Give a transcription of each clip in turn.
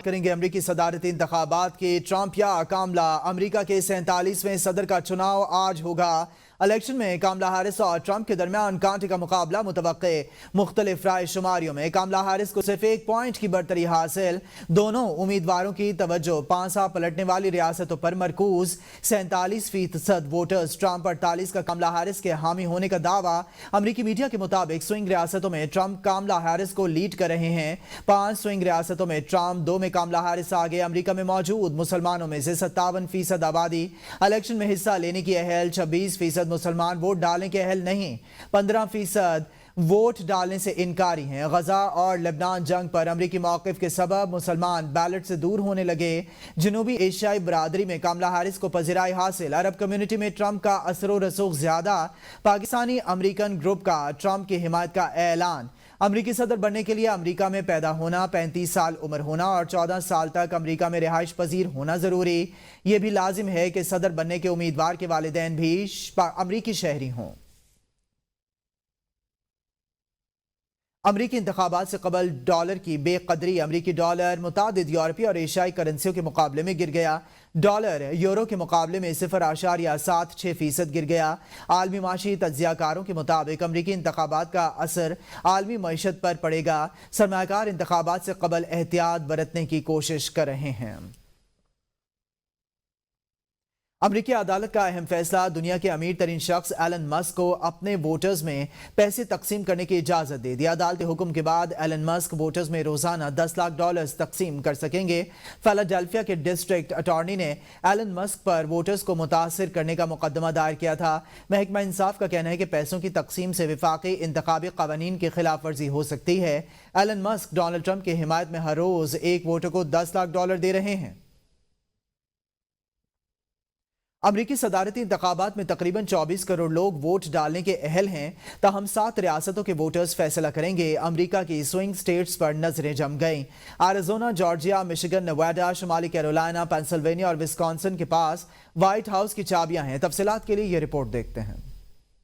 بات کریں گے امریکی صدارتی انتخابات کے ٹرمپ یا کاملا امریکہ کے 47ویں صدر کا چناؤ آج ہوگا۔ الیکشن میں کاملا ہیرس اور ٹرمپ کے درمیان کانٹے کا مقابلہ متوقع۔ مختلف رائے شماریوں میں کاملا ہیرس کو صرف 1 پوائنٹ کی برتری حاصل۔ دونوں امیدواروں کی توجہ پانسا پلٹنے والی ریاستوں پر مرکوز۔ 47% ووٹرز ٹرمپ، 48 کا کاملا ہیرس کے حامی ہونے کا دعویٰ۔ امریکی میڈیا کے مطابق سوئنگ ریاستوں میں ٹرمپ کاملا ہیرس کو لیڈ کر رہے ہیں۔ 5 سوئنگ ریاستوں میں ٹرمپ، 2 میں کاملا ہیرس آگے۔ امریکہ میں موجود مسلمانوں میں سے 57% آبادی الیکشن میں حصہ لینے کی اہل، 26% مسلمان ووٹ ڈالنے کے اہل نہیں، 15% ووٹ ڈالنے سے انکاری ہیں۔ غزہ اور لبنان جنگ پر امریکی موقف کے سبب مسلمان بیلٹ سے دور ہونے لگے۔ جنوبی ایشیائی برادری میں کاملا ہیرس کو پذیرائی حاصل۔ عرب کمیونٹی میں ٹرمپ کا اثر و رسوخ زیادہ۔ پاکستانی امریکن گروپ کا ٹرمپ کی حمایت کا اعلان۔ امریکی صدر بننے کے لیے امریکہ میں پیدا ہونا، 35 سال عمر ہونا اور 14 سال تک امریکہ میں رہائش پذیر ہونا ضروری۔ یہ بھی لازم ہے کہ صدر بننے کے امیدوار کے والدین بھی امریکی شہری ہوں۔ امریکی انتخابات سے قبل ڈالر کی بے قدری۔ امریکی ڈالر متعدد یورپی اور ایشیائی کرنسیوں کے مقابلے میں گر گیا۔ ڈالر یورو کے مقابلے میں 0.76% گر گیا۔ عالمی معاشی تجزیہ کاروں کے مطابق امریکی انتخابات کا اثر عالمی معیشت پر پڑے گا۔ سرمایہ کار انتخابات سے قبل احتیاط برتنے کی کوشش کر رہے ہیں۔ امریکی عدالت کا اہم فیصلہ۔ دنیا کے امیر ترین شخص ایلن مسک کو اپنے ووٹرز میں پیسے تقسیم کرنے کی اجازت دے دی۔ عدالتی حکم کے بعد ایلن مسک ووٹرز میں روزانہ $10 لاکھ تقسیم کر سکیں گے۔ فیلاڈیلفیا کے ڈسٹرکٹ اٹارنی نے ایلن مسک پر ووٹرز کو متاثر کرنے کا مقدمہ دائر کیا تھا۔ محکمہ انصاف کا کہنا ہے کہ پیسوں کی تقسیم سے وفاقی انتخابی قوانین کی خلاف ورزی ہو سکتی ہے۔ ایلن مسک ڈونلڈ ٹرمپ کی حمایت میں ہر روز ایک ووٹر کو $10 لاکھ دے رہے ہیں۔ امریکی صدارتی انتخابات میں تقریباً 24 کروڑ لوگ ووٹ ڈالنے کے اہل ہیں، تاہم 7 ریاستوں کے ووٹرز فیصلہ کریں گے۔ امریکہ کی سوئنگ سٹیٹس پر نظریں جم گئیں۔ ایریزونا، جارجیا، مشیگن، نیواڈا، شمالی کیرولینا، پینسلوینیا اور وسکانسن کے پاس وائٹ ہاؤس کی چابیاں ہیں۔ تفصیلات کے لیے یہ رپورٹ دیکھتے ہیں۔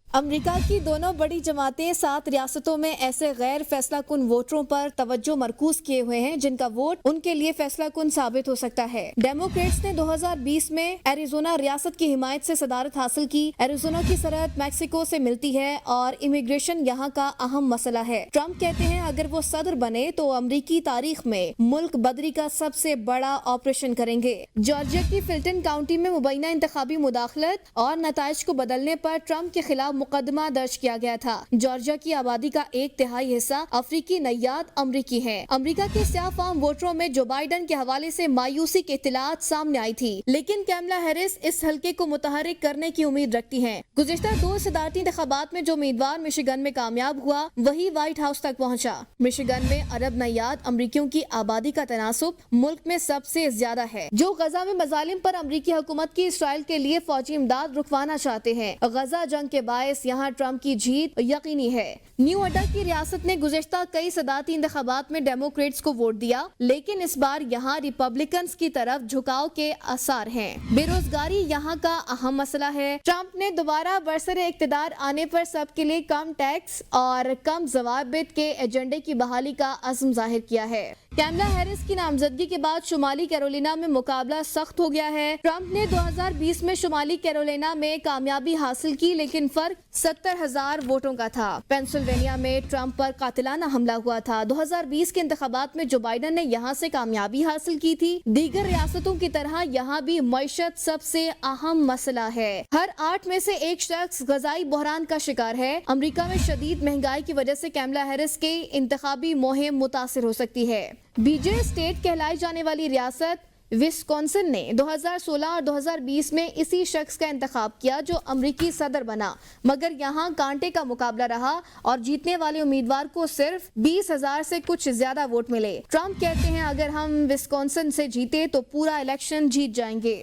امریکہ کی دونوں بڑی جماعتیں 7 ریاستوں میں ایسے غیر فیصلہ کن ووٹروں پر توجہ مرکوز کیے ہوئے ہیں جن کا ووٹ ان کے لیے فیصلہ کن ثابت ہو سکتا ہے۔ ڈیموکریٹس نے 2020 میں ایریزونا ریاست کی حمایت سے صدارت حاصل کی۔ ایریزونا کی سرحد میکسیکو سے ملتی ہے اور امیگریشن یہاں کا اہم مسئلہ ہے۔ ٹرمپ کہتے ہیں اگر وہ صدر بنے تو امریکی تاریخ میں ملک بدری کا سب سے بڑا آپریشن کریں گے۔ جارجیا کی فلٹن کاؤنٹی میں مبینہ انتخابی مداخلت اور نتائج کو بدلنے پر ٹرمپ کے خلاف مقدمہ درج کیا گیا تھا۔ جارجیا کی آبادی کا 1/3 حصہ افریقی نیاد امریکی ہے۔ امریکہ کے سیاہ فام ووٹروں میں جو بائیڈن کے حوالے سے مایوسی کی اطلاعات سامنے آئی تھی، لیکن کیملا ہیرس اس حلقے کو متحرک کرنے کی امید رکھتی ہیں۔ گزشتہ 2 صدارتی انتخابات میں جو امیدوار مشیگن میں کامیاب ہوا وہی وائٹ ہاؤس تک پہنچا۔ مشیگن میں عرب نیاد امریکیوں کی آبادی کا تناسب ملک میں سب سے زیادہ ہے، جو غزہ میں مظالم پر امریکی حکومت کی اسرائیل کے لیے فوجی امداد رکوانا چاہتے ہیں۔ غزہ جنگ کے باعث یہاں ٹرمپ کی جیت یقینی ہے۔ نیو اڈا کی ریاست نے گزشتہ کئی صدارتی انتخابات میں ڈیموکریٹس کو ووٹ دیا، لیکن اس بار یہاں ریپبلکنز کی طرف جھکاؤ کے آثار ہیں۔ بے روزگاری یہاں کا اہم مسئلہ ہے۔ ٹرمپ نے دوبارہ برسر اقتدار آنے پر سب کے لیے کم ٹیکس اور کم ضوابط کے ایجنڈے کی بحالی کا عزم ظاہر کیا ہے۔ کیملا ہیرس کی نامزدگی کے بعد شمالی کیرولینا میں مقابلہ سخت ہو گیا ہے۔ ٹرمپ نے 2020 میں شمالی کیرولینا میں کامیابی حاصل کی، لیکن فرق 70,000 ووٹوں کا تھا۔ پینسلوینیا میں ٹرمپ پر قاتلانہ حملہ ہوا تھا۔ 2020 کے انتخابات میں جو بائیڈن نے یہاں سے کامیابی حاصل کی تھی۔ دیگر ریاستوں کی طرح یہاں بھی معیشت سب سے اہم مسئلہ ہے۔ ہر 8 میں سے 1 شخص غذائی بحران کا شکار ہے۔ امریکہ میں شدید مہنگائی کی وجہ سے کیملا ہیرس کی انتخابی مہم متاثر ہو سکتی ہے۔ بی جے اسٹیٹ کہلائی جانے والی ریاست وسکونسن نے 2016 اور 2020 میں اسی شخص کا انتخاب کیا جو امریکی صدر بنا، مگر یہاں کانٹے کا مقابلہ رہا اور جیتنے والے امیدوار کو صرف 20,000 سے کچھ زیادہ ووٹ ملے۔ ٹرمپ کہتے ہیں اگر ہم وسکونسن سے جیتے تو پورا الیکشن جیت جائیں گے۔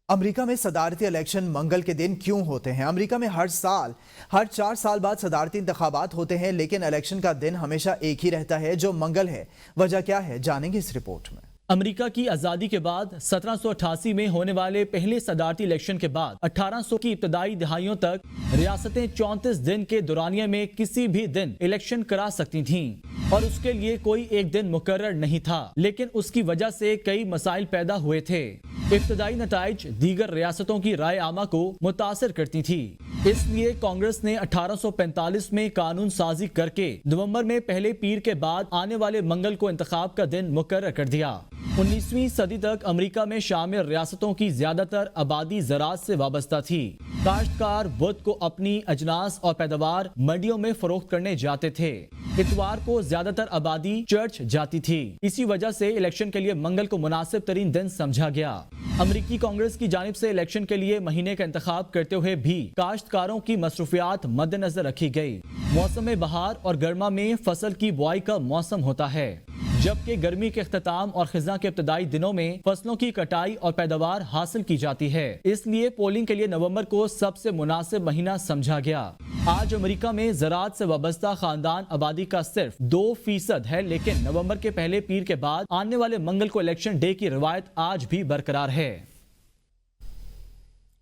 امریکہ میں صدارتی الیکشن منگل کے دن کیوں ہوتے ہیں؟ امریکہ میں ہر 4 سال بعد صدارتی انتخابات ہوتے ہیں، لیکن الیکشن کا دن ہمیشہ ایک ہی رہتا ہے جو منگل ہے۔ وجہ کیا ہے؟ جانیں گے اس رپورٹ میں۔ امریکہ کی آزادی کے بعد 1788 میں ہونے والے پہلے صدارتی الیکشن کے بعد 1800 کی ابتدائی دہائیوں تک ریاستیں 34 دن کے دورانیے میں کسی بھی دن الیکشن کرا سکتی تھیں اور اس کے لیے کوئی ایک دن مقرر نہیں تھا، لیکن اس کی وجہ سے کئی مسائل پیدا ہوئے تھے۔ ابتدائی نتائج دیگر ریاستوں کی رائے عامہ کو متاثر کرتی تھی، اس لیے کانگریس نے 1845 میں قانون سازی کر کے نومبر میں پہلے پیر کے بعد آنے والے منگل کو انتخاب کا دن مقرر کر دیا۔ 19ویں صدی تک امریکہ میں شامل ریاستوں کی زیادہ تر آبادی زراعت سے وابستہ تھی۔ کاشتکار بدھ کو اپنی اجناس اور پیداوار منڈیوں میں فروخت کرنے جاتے تھے۔ اتوار کو زیادہ تر آبادی چرچ جاتی تھی، اسی وجہ سے الیکشن کے لیے منگل کو مناسب ترین دن سمجھا گیا۔ امریکی کانگریس کی جانب سے الیکشن کے لیے مہینے کا انتخاب کرتے ہوئے بھی کاشتکاروں کی مصروفیات مد نظر رکھی گئی۔ موسم بہار اور گرما میں فصل کی بوائی کا موسم ہوتا ہے، جبکہ گرمی کے اختتام اور خزاں کے ابتدائی دنوں میں فصلوں کی کٹائی اور پیداوار حاصل کی جاتی ہے۔ اس لیے پولنگ کے لیے نومبر کو سب سے مناسب مہینہ سمجھا گیا۔ آج امریکہ میں زراعت سے وابستہ خاندان آبادی کا صرف 2% ہے، لیکن نومبر کے پہلے پیر کے بعد آنے والے منگل کو الیکشن ڈے کی روایت آج بھی برقرار ہے۔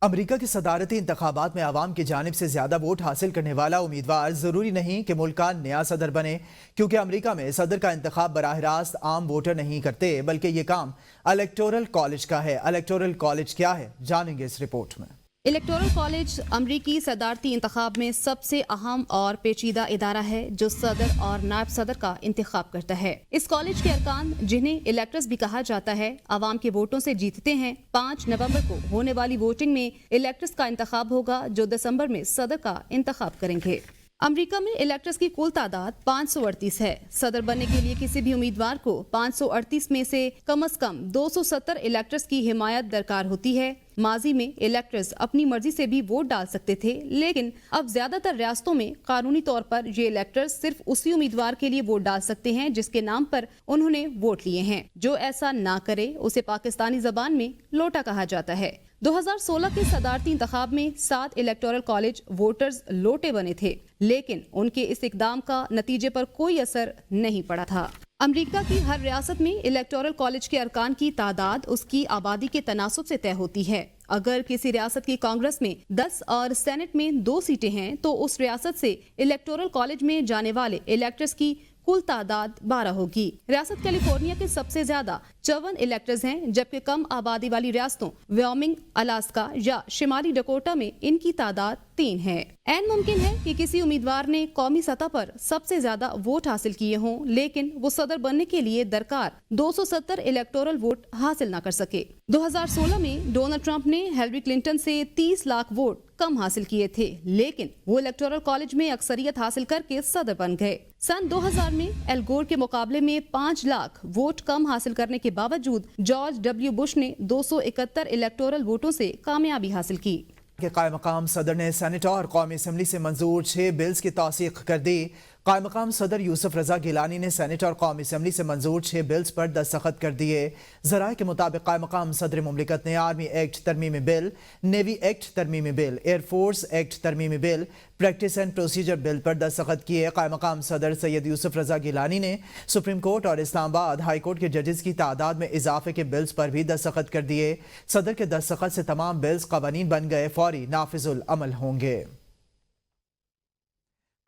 امریکہ کے صدارتی انتخابات میں عوام کی جانب سے زیادہ ووٹ حاصل کرنے والا امیدوار ضروری نہیں کہ ملک کا نیا صدر بنے، کیونکہ امریکہ میں صدر کا انتخاب براہ راست عام ووٹر نہیں کرتے، بلکہ یہ کام الیکٹورل کالج کا ہے۔ الیکٹورل کالج کیا ہے، جانیں گے اس رپورٹ میں۔ الیکٹورل کالج امریکی صدارتی انتخاب میں سب سے اہم اور پیچیدہ ادارہ ہے جو صدر اور نائب صدر کا انتخاب کرتا ہے۔ اس کالج کے ارکان، جنہیں الیکٹرز بھی کہا جاتا ہے، عوام کے ووٹوں سے جیتتے ہیں۔ 5 نومبر کو ہونے والی ووٹنگ میں الیکٹرز کا انتخاب ہوگا جو دسمبر میں صدر کا انتخاب کریں گے۔ امریکہ میں الیکٹرز کی کل تعداد 538 ہے۔ صدر بننے کے لیے کسی بھی امیدوار کو 538 میں سے کم از کم 270 الیکٹرز کی حمایت درکار ہوتی ہے۔ ماضی میں الیکٹرز اپنی مرضی سے بھی ووٹ ڈال سکتے تھے، لیکن اب زیادہ تر ریاستوں میں قانونی طور پر یہ الیکٹرز صرف اسی امیدوار کے لیے ووٹ ڈال سکتے ہیں جس کے نام پر انہوں نے ووٹ لیے ہیں۔ جو ایسا نہ کرے اسے پاکستانی زبان میں لوٹا کہا جاتا ہے۔ 2016 کے صدارتی انتخاب میں 7 الیکٹورل کالج ووٹرز لوٹے بنے تھے، لیکن ان کے اس اقدام کا نتیجے پر کوئی اثر نہیں پڑا تھا۔ امریکہ کی ہر ریاست میں الیکٹورل کالج کے ارکان کی تعداد اس کی آبادی کے تناسب سے طے ہوتی ہے۔ اگر کسی ریاست کی کانگریس میں 10 اور سینٹ میں 2 سیٹیں ہیں تو اس ریاست سے الیکٹورل کالج میں جانے والے الیکٹرز کی کل تعداد 12 ہوگی۔ ریاست کیلیفورنیا کے سب سے زیادہ 54 الیکٹرز ہیں، جبکہ کم آبادی والی ریاستوں ویومنگ، الاسکا یا شمالی ڈکوٹا میں ان کی تعداد 3 ہے۔ عین ممکن ہے کہ کسی امیدوار نے قومی سطح پر سب سے زیادہ ووٹ حاصل کیے ہوں، لیکن وہ صدر بننے کے لیے درکار 270 الیکٹورل ووٹ حاصل نہ کر سکے۔ 2016 میں ڈونلڈ ٹرمپ نے ہیلری کلنٹن سے 30 لاکھ ووٹ کم حاصل کیے تھے، لیکن وہ الیکٹورل کالج میں اکثریت حاصل کر کے صدر بن گئے۔ سن 2000 میں ایل گور کے مقابلے میں 5 لاکھ ووٹ کم حاصل کرنے کے باوجود جارج ڈبلیو بش نے 271 الیکٹورل ووٹوں سے کامیابی حاصل کی۔ کہ قائم مقام صدر نے سینیٹ اور قومی اسمبلی سے منظور 6 بلز کی توثیق کر دی۔ قائم مقام صدر یوسف رضا گیلانی نے سینیٹ اور قومی اسمبلی سے منظور 6 بلز پر دستخط کر دیے۔ ذرائع کے مطابق قائم مقام صدر مملکت نے آرمی ایکٹ ترمیمی بل، نیوی ایکٹ ترمیمی بل، ایئر فورس ایکٹ ترمیمی bill, practice and procedure bill پر دستخط کیے۔ قائم مقام صدر سید یوسف رضا گیلانی نے سپریم کورٹ اور اسلام آباد ہائی کورٹ کے ججز کی تعداد میں اضافے کے بلز پر بھی دستخط کر دیے۔ صدر کے دستخط سے تمام بلز قوانین بن گئے، فوری نافذ العمل ہوں گے۔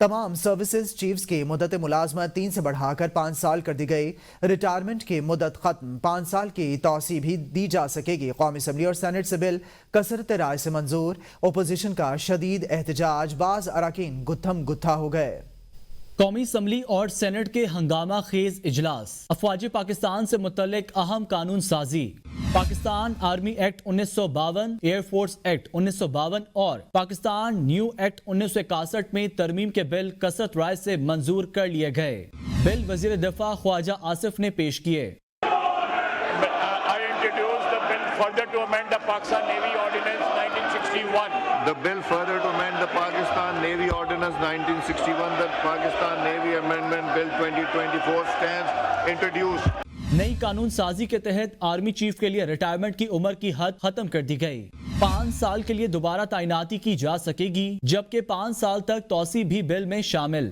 تمام سروسز چیفز کی مدت ملازمت 3 سے بڑھا کر 5 سال کر دی گئی۔ ریٹائرمنٹ کی مدت ختم، 5 سال کی توسیع بھی دی جا سکے گی۔ قومی اسمبلی اور سینٹ سے بل کثرت رائے سے منظور۔ اپوزیشن کا شدید احتجاج، بعض اراکین گتھم گتھا ہو گئے۔ قومی اسمبلی اور سینٹ کے ہنگامہ خیز اجلاس، افواج پاکستان سے متعلق اہم قانون سازی، Pakistan army act 1952، year force act 1952 اور پاکستان نیو ایکٹ 1961 میں ترمیم کے بل کثرت رائے سے منظور کر لیے گئے۔ بل وزیر دفاع خواجہ آصف نے پیش کیے۔ Further to amend the Pakistan Navy Ordinance 1961. The bill further to amend the Pakistan Navy Ordinance 1961, the Pakistan Navy Amendment Bill 2024 stands introduced. نئی قانون سازی کے تحت آرمی چیف کے لیے ریٹائرمنٹ کی عمر کی حد ختم کر دی گئی۔ 5 سال کے لیے دوبارہ تعیناتی کی جا سکے گی، جبکہ 5 سال تک توسیع بھی بل میں شامل۔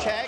6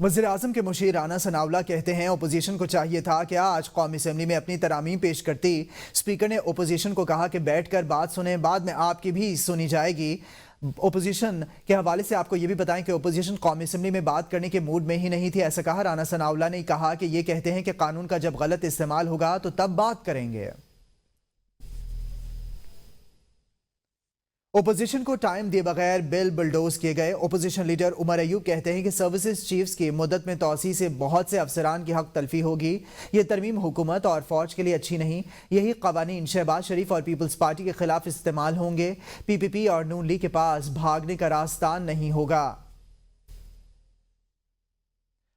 وزیر اعظم کے مشیر رانا ثناءاللہ کہتے ہیں اپوزیشن کو چاہیے تھا کہ آج قومی اسمبلی میں اپنی ترامیم پیش کرتی. اسپیکر نے اپوزیشن کو کہا کہ بیٹھ کر بات سنیں, بعد میں آپ کی بھی سنی جائے گی. اپوزیشن کے حوالے سے آپ کو یہ بھی بتائیں کہ اپوزیشن قومی اسمبلی میں بات کرنے کے موڈ میں ہی نہیں تھی, ایسا کہا. رانا ثناءاللہ نے کہا کہ یہ کہتے ہیں کہ قانون کا جب غلط استعمال ہوگا تو تب بات کریں گے. اپوزیشن کو ٹائم دیے بغیر بل بلڈوز کیے گئے. اپوزیشن لیڈر عمر ایوب کہتے ہیں کہ سروسز چیفز کی مدت میں توسیع سے بہت سے افسران کی حق تلفی ہوگی. یہ ترمیم حکومت اور فوج کے لیے اچھی نہیں. یہی قوانین شہباز شریف اور پیپلز پارٹی کے خلاف استعمال ہوں گے. پی پی پی اور نون لیگ کے پاس بھاگنے کا راستہ نہیں ہوگا.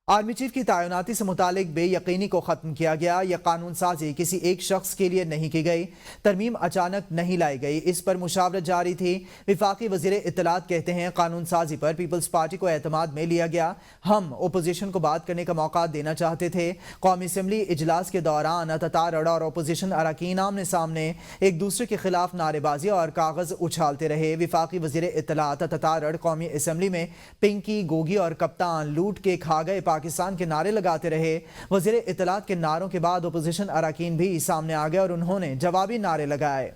آرمی چیف کی تعیناتی سے متعلق بے یقینی کو ختم کیا گیا. یہ قانون سازی کسی ایک شخص کے لیے نہیں کی گئی, ترمیم اچانک نہیں لائی گئی, اس پر مشاورت جاری تھی. وفاقی وزیر اطلاعات کہتے ہیں قانون سازی پر پیپلز پارٹی کو اعتماد میں لیا گیا. ہم اپوزیشن کو بات کرنے کا موقع دینا چاہتے تھے. قومی اسمبلی اجلاس کے دوران اتتارڑ اور اپوزیشن اراکین آمنے سامنے ایک دوسرے کے خلاف نعرے بازی اور کاغذ اچھالتے رہے. وفاقی وزیر اطلاعات اتتارڑ قومی اسمبلی میں پنکی, گوگی اور کپتان لوٹ کے کھا گئے پاکستان کے نعرے لگاتے رہے. وزیر اطلاعات کے نعروں کے بعد اپوزیشن اراکین بھی سامنے آ گئے اور انہوں نے جوابی نعرے لگائے.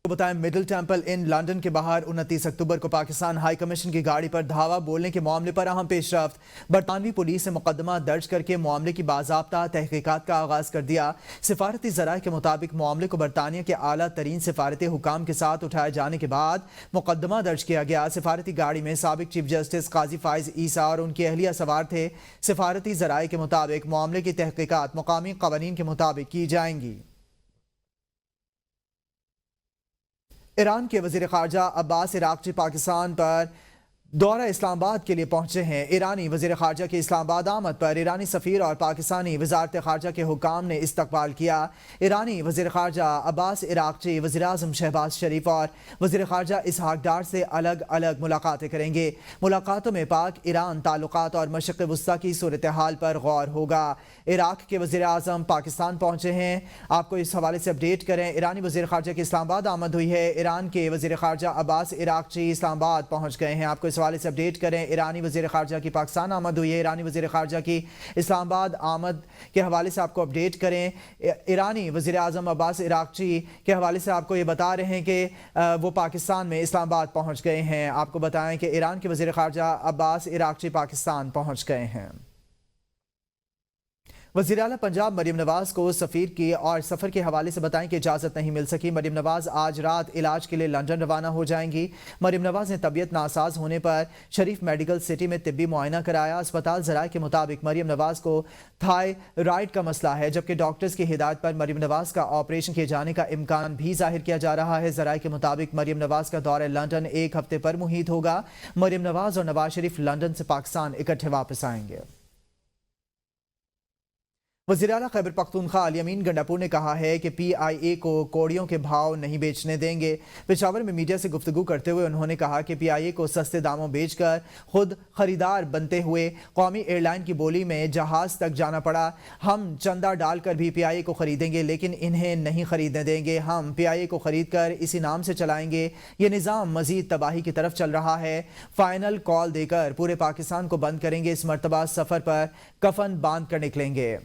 بتائیں مڈل ٹیمپل ان لندن کے باہر 29 اکتوبر کو پاکستان ہائی کمیشن کی گاڑی پر دھاوا بولنے کے معاملے پر اہم پیش رفت. برطانوی پولیس نے مقدمہ درج کر کے معاملے کی باضابطہ تحقیقات کا آغاز کر دیا. سفارتی ذرائع کے مطابق معاملے کو برطانیہ کے اعلیٰ ترین سفارتی حکام کے ساتھ اٹھائے جانے کے بعد مقدمہ درج کیا گیا. سفارتی گاڑی میں سابق چیف جسٹس قاضی فائز عیسیٰ اور ان کی اہلیہ سوار تھے. سفارتی ذرائع کے مطابق معاملے کی تحقیقات مقامی قوانین کے مطابق کی جائیں گی. ایران کے وزیر خارجہ عباس عراقچی پاکستان پر دورہ اسلام آباد کے لیے پہنچے ہیں. ایرانی وزیر خارجہ کے اسلام آباد آمد پر ایرانی سفیر اور پاکستانی وزارت خارجہ کے حکام نے استقبال کیا. ایرانی وزیر خارجہ عباس عراقچی وزیر اعظم شہباز شریف اور وزیر خارجہ اسحاق ڈار سے الگ الگ ملاقاتیں کریں گے. ملاقاتوں میں پاک ایران تعلقات اور مشرق وسطیٰ کی صورتحال پر غور ہوگا. عراق کے وزیر اعظم پاکستان پہنچے ہیں, آپ کو اس حوالے سے اپڈیٹ کریں. ایرانی وزیر خارجہ کے اسلام آباد آمد ہوئی ہے. ایران کے وزیر خارجہ عباس عراقچی اسلام آباد پہنچ گئے ہیں, آپ کو اس حوالے سے اپڈیٹ کریں. ایرانی وزیر خارجہ کی پاکستان آمد ہوئی ہے. ایرانی وزیر خارجہ کی اسلام آباد آمد کے حوالے سے آپ کو اپڈیٹ کریں. ایرانی وزیر اعظم عباس عراقچی کے حوالے سے آپ کو یہ بتا رہے ہیں کہ وہ پاکستان میں اسلام آباد پہنچ گئے ہیں. آپ کو بتائیں کہ ایران کے وزیر خارجہ عباس عراقچی پاکستان پہنچ گئے ہیں. وزیر اعلیٰ پنجاب مریم نواز کو سفیر کی اور سفر کے حوالے سے بتائیں کہ اجازت نہیں مل سکی. مریم نواز آج رات علاج کے لیے لندن روانہ ہو جائیں گی. مریم نواز نے طبیعت ناساز ہونے پر شریف میڈیکل سٹی میں طبی معائنہ کرایا. اسپتال ذرائع کے مطابق مریم نواز کو تھائرائیڈ کا مسئلہ ہے, جبکہ ڈاکٹرز کی ہدایت پر مریم نواز کا آپریشن کیے جانے کا امکان بھی ظاہر کیا جا رہا ہے. ذرائع کے مطابق مریم نواز کا دورہ لندن ایک ہفتے پر محیط ہوگا. مریم نواز اور نواز شریف لندن سے پاکستان اکٹھے واپس آئیں گے. وزیر اعلیٰ خیبر پختونخوا الیمین گنڈاپور نے کہا ہے کہ پی آئی اے کو کوڑیوں کے بھاؤ نہیں بیچنے دیں گے. پشاور میں میڈیا سے گفتگو کرتے ہوئے انہوں نے کہا کہ پی آئی اے کو سستے داموں بیچ کر خود خریدار بنتے ہوئے قومی ایئر لائن کی بولی میں جہاز تک جانا پڑا. ہم چندہ ڈال کر بھی پی آئی اے کو خریدیں گے, لیکن انہیں نہیں خریدنے دیں گے. ہم پی آئی اے کو خرید کر اسی نام سے چلائیں گے. یہ نظام مزید تباہی کی طرف چل رہا ہے. فائنل کال دے کر پورے پاکستان کو بند کریں گے. اس مرتبہ سفر پر کفن باندھ کر نکلیں گے.